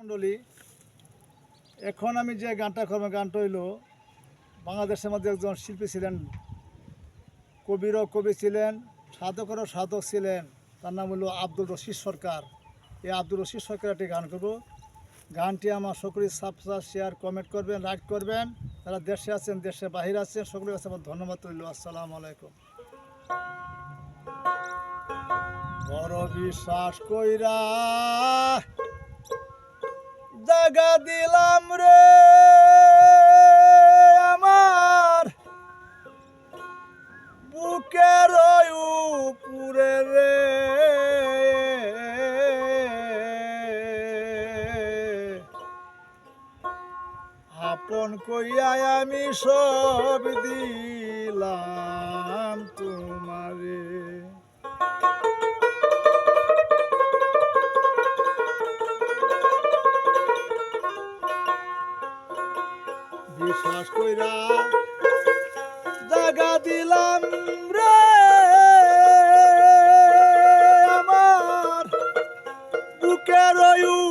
মণ্ডলী, এখন আমি যে গানটা করবো, গানটা হইল বাংলাদেশের মধ্যে একজন শিল্পী ছিলেন, কবিরও কবি ছিলেন, সাধকেরও সাধক ছিলেন। তার নাম হলো আব্দুর রশিদ সরকার। এই আব্দুর রশিদ সরকার একটি গান করব। গানটি আমার সকলেই সাবস্ক্রাইব, শেয়ার, কমেন্ট করবেন, লাইক করবেন। যারা দেশে আছেন, দেশে বাহিরে আছেন, সকলের কাছে আমার ধন্যবাদ রইল। আসসালামু আলাইকুম। বড় বিশ্বাস কইরা জাগা দিলাম রে আমার বুকের উপরে রে, আপন কইয়া আমি সব দিলাম তোমারে। বিশ্বাস কইরা জাগা দিলাম রে আমার বুকের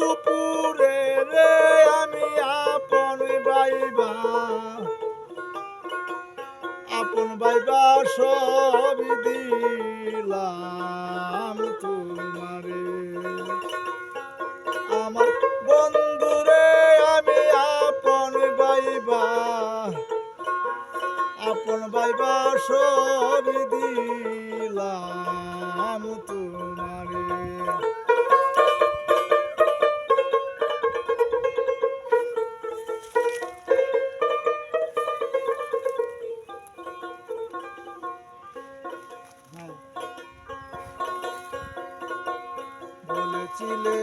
উপরে রে, আমি আপন বাইবা সব দিলাম তোমারে। আমার বন্ধুরে আমি আপন বাইবা সব দিলাম তোমারে। বলেছিলে